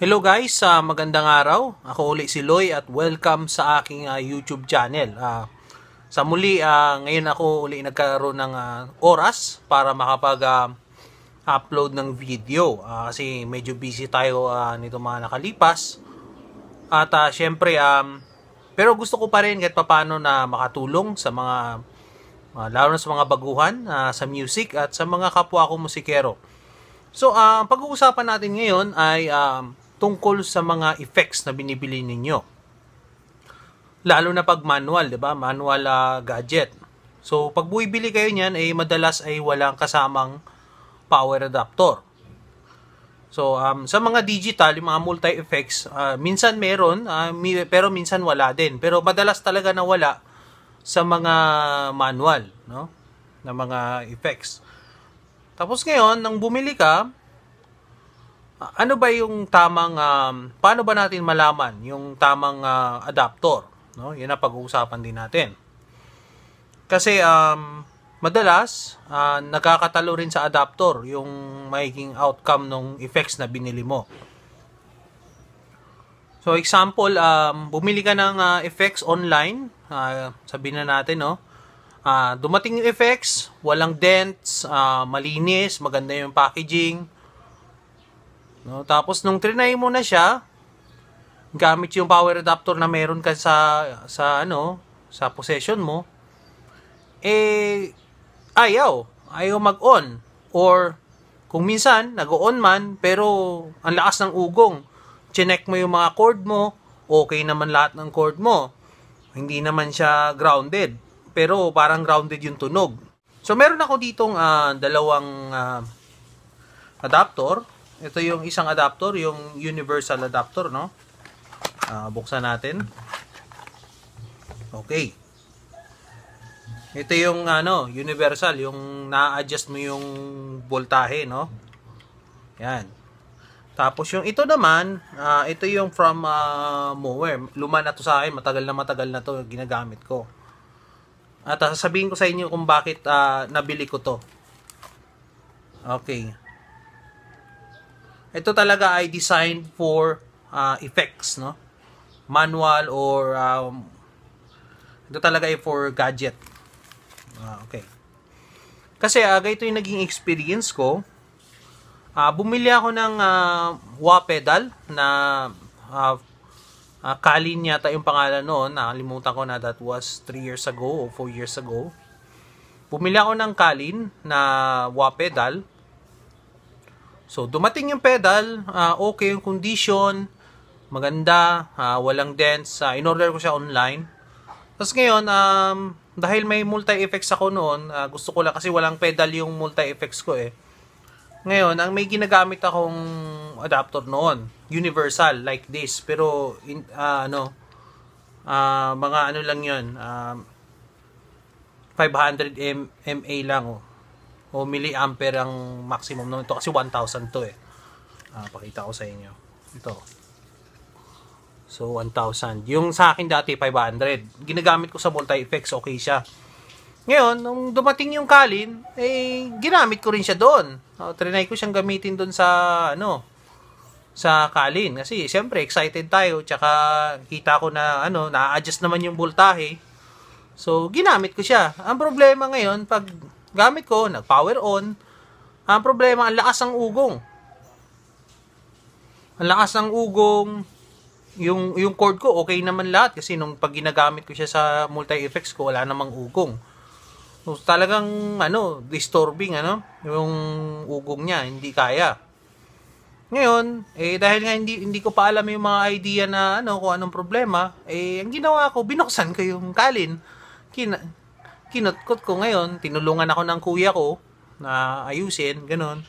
Hello guys, magandang araw. Ako uli si Loy at welcome sa aking YouTube channel. Sa muli, ngayon ako uli nagkaroon ng oras para makapag-upload ng video. Kasi medyo busy tayo nito mga nakalipas. At syempre, pero gusto ko pa rin kahit paano na makatulong sa mga, lalo na sa mga baguhan, sa music at sa mga kapwa ko musikero. So, pag-uusapan natin ngayon ay tungkol sa mga effects na binibili ninyo. Lalo na pag manual, 'di ba? Manual gadget. So, pag bumibili kayo niyan, madalas ay walang kasamang power adapter. So, sa mga digital, yung mga multi-effects, minsan meron, pero minsan wala din. Pero madalas talaga nawala sa mga manual, no? Na mga effects. Tapos ngayon, nang bumili ka, ano ba yung tamang, paano ba natin malaman yung tamang adapter? No? Yan ang pag-uusapan din natin. Kasi madalas, nagkakatalo rin sa adapter yung magiging outcome ng effects na binili mo. So example, bumili ka ng effects online, sabihin na natin, no? Dumating yung effects, walang dents, malinis, maganda yung packaging. No, tapos nung trinay mo na siya, gamit yung power adapter na meron ka sa possession mo, ayaw mag-on, or kung minsan nag-on man pero ang lakas ng ugong. Chinek mo yung mga cord mo, okay naman lahat ng cord mo. Hindi naman siya grounded, pero parang grounded yung tunog. So meron ako ditong dalawang adapter. Ito yung isang adapter, yung universal adapter, no? Buksan natin. Okay. Ito yung universal, yung na-adjust mo yung voltahe, no? Yan. Tapos yung ito naman, ito yung from Mower. Luma na to sa akin, matagal na to ginagamit ko. At sasabihin ko sa inyo kung bakit nabili ko to. Okay. Ito talaga ay designed for effects, no? Manual or ito talaga ay for gadget. Okay. Kasi ganito yung naging experience ko. Bumili ako ng wah pedal na Kalin yata yung pangalan noon. Nakalimutan ko na, that was 3 years ago o 4 years ago. Bumili ako ng Kalin na wah pedal. So, dumating yung pedal, okay yung condition, maganda, walang dents. In-order ko siya online. Tapos ngayon, dahil may multi-effects ako noon, gusto ko lang kasi walang pedal yung multi-effects ko eh. Ngayon, ang may ginagamit akong adapter noon, universal, like this. Pero, mga ano lang yun, 500 mA lang oh. O milliampere ang maximum nung ito kasi 1,000 to eh. Pakita ko sa inyo. Ito. So 1,000. Yung sa akin dati 500. Ginagamit ko sa multi-effects, okay siya. Ngayon, nung dumating yung Kalin, ginamit ko rin siya doon. Trinay ko siyang gamitin doon sa sa Kalin kasi siyempre excited tayo, tsaka kita ko na na-adjust naman yung voltahe. So ginamit ko siya. Ang problema ngayon pag gamit ko, nag-power on. Ang problema, ang lakas ng ugong. Ang lakas ng ugong. Yung cord ko, okay naman lahat. Kasi nung pag ginagamit ko siya sa multi-effects ko, wala namang ugong. So, talagang, disturbing, yung ugong niya. Hindi kaya. Ngayon, dahil nga hindi ko pa alam yung mga idea na, kung anong problema, ang ginawa ko, binuksan ko yung Kalin. Kinutkot ko ngayon, tinulungan ako ng kuya ko na ayusin, ganun.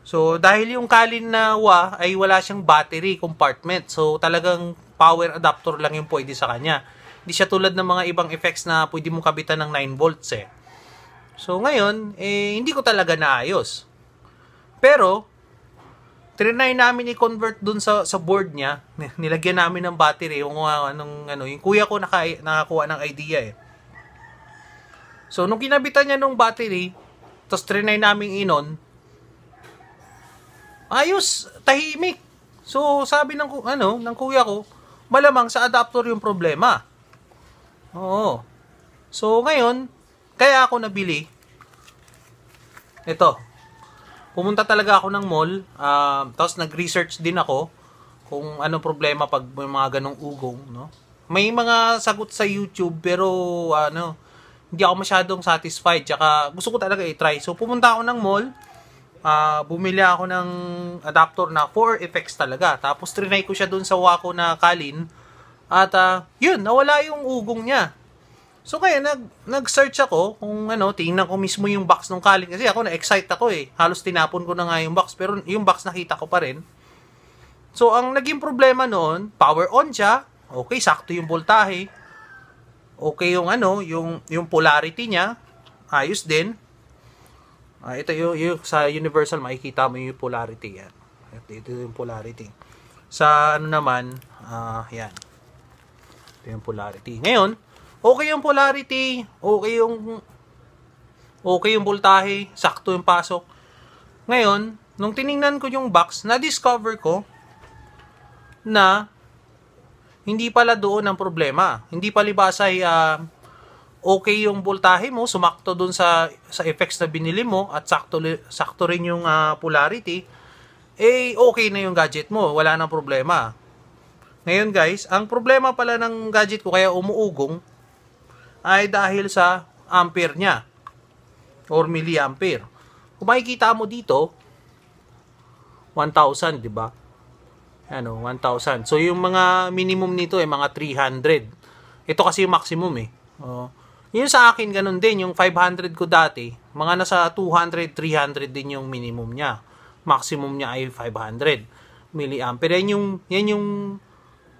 So, dahil yung Kalin na wah ay wala siyang battery compartment. So, talagang power adapter lang yung pwede sa kanya. Hindi siya tulad ng mga ibang effects na pwede mong kabitan ng 9 volts eh. So, ngayon, hindi ko talaga naayos. Pero, trinay namin i-convert dun sa board niya. Nilagyan namin ng battery yung kuya ko nakakuha ng idea eh. So nung kinabitan niya nung battery, tapos trinay namin inon, ayos, tahimik. So, sabi ng kuya ko, malamang sa adapter yung problema. Oo. So, ngayon, kaya ako nabili. Ito. Pumunta talaga ako ng mall. Tapos nag-research din ako kung anong problema pag may mga ganong ugong. No? May mga sagot sa YouTube pero hindi ako masyadong satisfied. Tsaka gusto ko talaga i-try. So, pumunta ako ng mall. Bumili ako ng adapter na 4 effects talaga. Tapos, trinay ko siya dun sa Wako na Kalin. At, yun, nawala yung ugong niya. So, kaya nag-search ako kung tingnan ko mismo yung box ng Kalin. Kasi ako, na-excite ako eh. Halos tinapon ko na nga yung box. Pero yung box nakita ko pa rin. So, ang naging problema noon, power on siya. Okay, sakto yung voltahe. Okay yung yung polarity niya. Ayos din. Ito yung sa universal, makikita mo yung polarity. Yan. Ito yung polarity. Sa naman, yan. Ito yung polarity. Ngayon, okay yung polarity, okay yung voltahe, sakto yung pasok. Ngayon, nung tiningnan ko yung box, na-discover ko na hindi pala doon ang problema. Hindi palibasa ay okay yung voltahe mo, sumakto doon sa effects na binili mo at sakto rin yung polarity, okay na yung gadget mo, wala nang problema. Ngayon guys, ang problema pala ng gadget ko kaya umuugong ay dahil sa ampere niya or milliampere. Kung makikita mo dito 1,000, di ba? 1,000. So yung mga minimum nito ay mga 300. Ito kasi yung maximum eh. Yun sa akin ganun din, yung 500 ko dati, mga nasa 200, 300 din yung minimum niya. Maximum niya ay 500 milliampere. Yan yung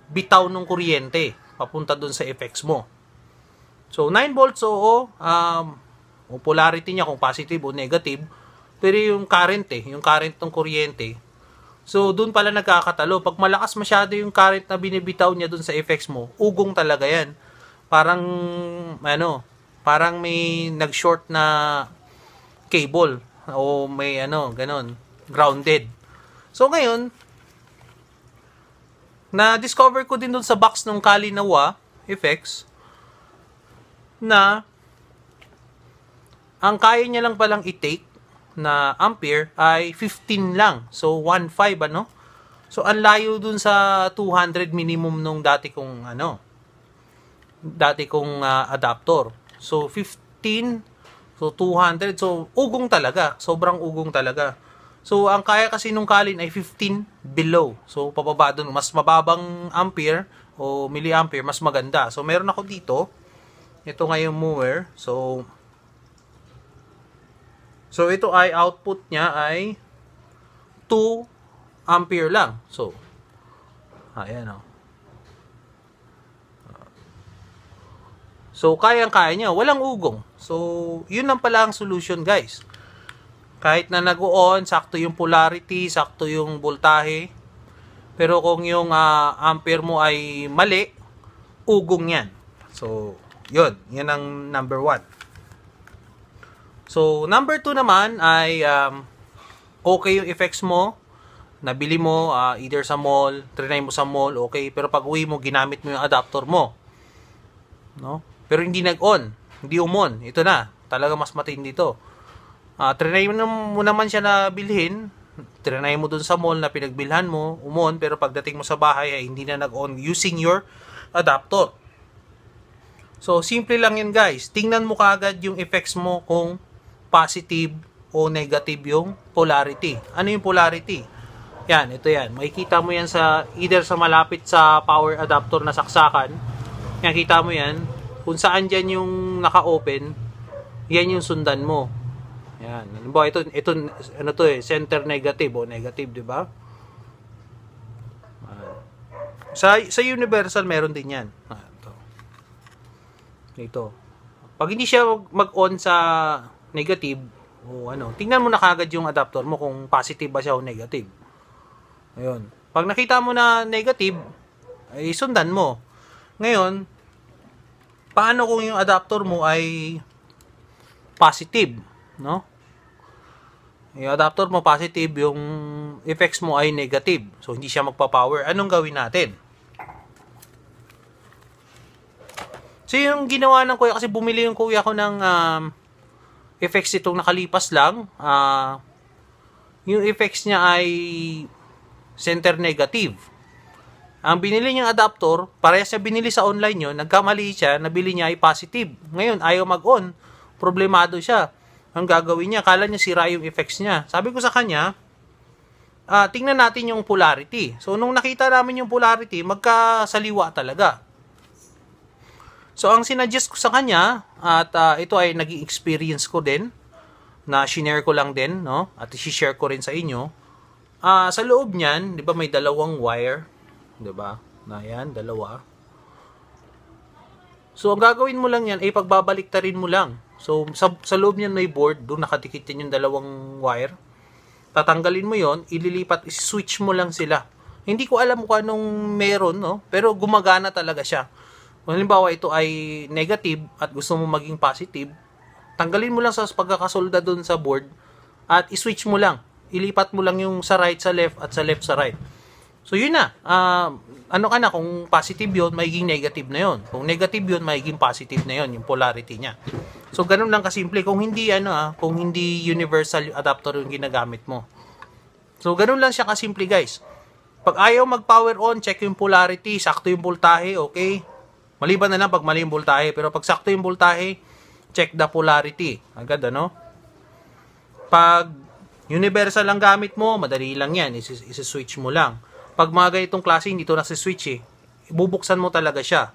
bitaw ng kuryente papunta dun sa effects mo. So, 9 volts, oo. Polarity niya kung positive o negative. Pero yung current yung current ng kuryente. So, dun pala nagkakatalo. Pag malakas masyado yung current na binibitaw niya dun sa effects mo, ugong talaga yan. Parang, parang may nag-short na cable. O may, ganon, grounded. So, ngayon, na-discover ko din dun sa box ng Kalinawa effects, na ang kaya niya lang palang i-take na ampere ay 15 lang. So 1.5 So ang layo dun sa 200 minimum nung dati kong adapter. So 15, so 200, so ugong talaga, sobrang ugong talaga. So ang kaya kasi nung Kalin ay 15 below. So pababa dun, mas mababang ampere o milliampere, mas maganda. So meron ako dito. Ito nga yung mower. So ito ay output niya ay 2 ampere lang. So, ayan o. So, kayang-kaya niya. Walang ugong. So, yun lang pala ang solution guys. Kahit na nag-on, sakto yung polarity, sakto yung voltahe. Pero kung yung ampere mo ay mali, ugong yan. So, yun ang number 1. So, number 2 naman ay okay yung effects mo. Nabili mo either sa mall, trinay mo sa mall, okay. Pero pag uwi mo, ginamit mo yung adapter mo. No? Pero hindi nag-on, hindi umon. Ito na, talaga mas matindi dito. Trinay mo naman siya na bilhin. Trinay mo dun sa mall na pinagbilhan mo, umon. Pero pagdating mo sa bahay ay hindi na nag-on using your adapter. So, simple lang yun guys. Tingnan mo kaagad yung effects mo kung positive o negative yung polarity. Ano yung polarity? Yan, ito yan. Makikita mo yan sa either sa malapit sa power adapter na saksakan. Yan, kita mo yan. Kung saan dyan yung naka-open, yan yung sundan mo. Yan. Ito ano to center negative o negative, di ba? Sa universal meron din yan. Ito. Pag hindi siya mag-on sa negative o tingnan mo na kagad yung adapter mo kung positive ba siya o negative. Ayun. Pag nakita mo na negative, ay sundan mo. Ngayon, paano kung yung adapter mo ay positive, no? Yung adapter mo positive, yung effects mo ay negative. So, hindi siya magpa-power. Anong gawin natin? So, yung ginawa ng kuya, kasi bumili yung kuya ko ng effects itong nakalipas lang. Yung effects niya ay center negative. Ang binili niyang adapter, parehas niya binili sa online yun, nagkamali siya, nabili niya ay positive. Ngayon, ayaw mag-on. Problemado siya. Ang gagawin niya, kala niya sira yung effects niya. Sabi ko sa kanya, tingnan natin yung polarity. So, nung nakita namin yung polarity, magkasaliwa talaga. So, ang sinuggest ko sa kanya, at ito ay naging experience ko din, na shinare ko lang din, no? At i-share ko rin sa inyo. Sa loob niyan, di ba may dalawang wire? Di ba? Na yan, dalawa. So, ang gagawin mo lang yan, ay pagbabaliktarin mo lang. So, sa loob niyan may board, doon nakadikit yan yung dalawang wire. Tatanggalin mo yon, ililipat, switch mo lang sila. Hindi ko alam kung anong meron, no? Pero gumagana talaga siya. Kung halimbawa ito ay negative at gusto mo maging positive, tanggalin mo lang sa pagkakasolda doon sa board at i-switch mo lang. Ilipat mo lang yung sa right sa left at sa left sa right. So yun na. Ano ka na, kung positive yun, magiging negative na yun. Kung negative yun, magiging positive na yun, yung polarity niya. So ganun lang kasimple. Kung hindi kung hindi universal adapter yung ginagamit mo. So ganun lang siya kasimple, guys. Pag ayaw mag-power on, check yung polarity, sakto yung voltahe, okay? Maliban na lang pag mali yung voltahe, pero pag sakto yung voltahe, check the polarity. Agad, ano? Pag universal lang gamit mo, madali lang yan. Isi-switch mo lang. Pag mga ganitong klase, hindi ito nasi-switch eh. Ibubuksan mo talaga siya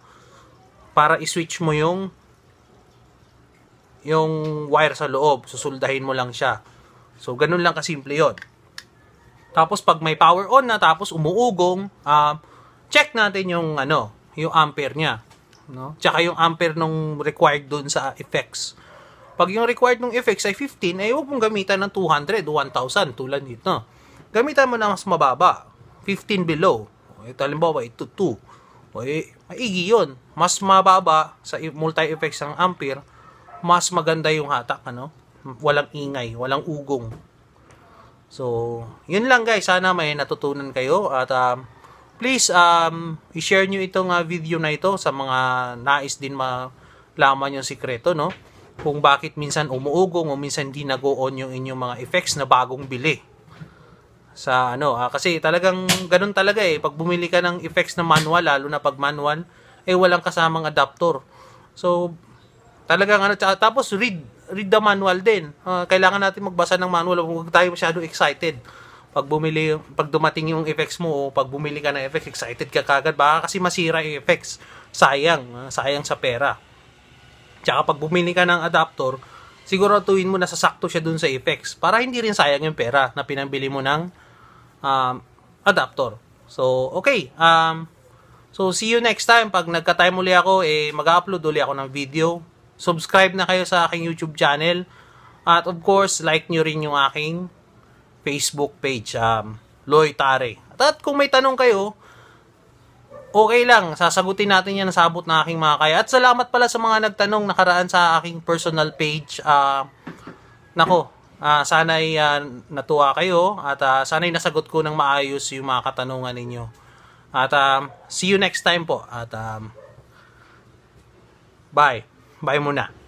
para i-switch mo yung wire sa loob. Susuldahin mo lang siya. So, ganun lang kasimple yon. Tapos, pag may power on na, tapos umuugong, check natin yung ampere niya. No? Tsaka yung ampere nung required dun sa effects. Pag yung required nung effects ay 15, ay huwag mong gamitan ng 200 o 1,000 tulad dito. Gamitan mo na mas mababa. 15 below. Ito halimbawa, ito 2. Maigi yun. Mas mababa sa multi-effects ng ampere, mas maganda yung hatak. Walang ingay, walang ugong. So, yun lang guys. Sana may natutunan kayo. At please, i-share nyo itong video na ito sa mga nais din malaman yung sikreto, no? Kung bakit minsan umuugong o minsan hindi nag-on yung inyong mga effects na bagong bili. Kasi talagang ganun talaga eh. Pag bumili ka ng effects na manual, lalo na pag manual, walang kasamang adapter. So, talagang tapos read the manual din. Kailangan natin magbasa ng manual. Huwag tayo masyado excited. Pag dumating yung effects mo o pag bumili ka ng effects, excited ka kagad, baka kasi masira yung effects. Sayang sa pera. Tsaka pag bumili ka ng adapter, siguraduhin mo na sasakto siya dun sa effects para hindi rin sayang yung pera na pinambili mo ng adapter. So, okay. So, see you next time. Pag nagka-time uli ako, mag-upload uli ako ng video. Subscribe na kayo sa aking YouTube channel. At of course, like nyo rin yung aking Facebook page, Loy Tare. At kung may tanong kayo, okay lang, sasagutin natin yan sa abot na aking mga kaya. At salamat pala sa mga nagtanong nakaraan sa aking personal page. Sana'y natuwa kayo at sana'y nasagot ko ng maayos yung mga katanungan ninyo. At see you next time po. At bye. Bye muna.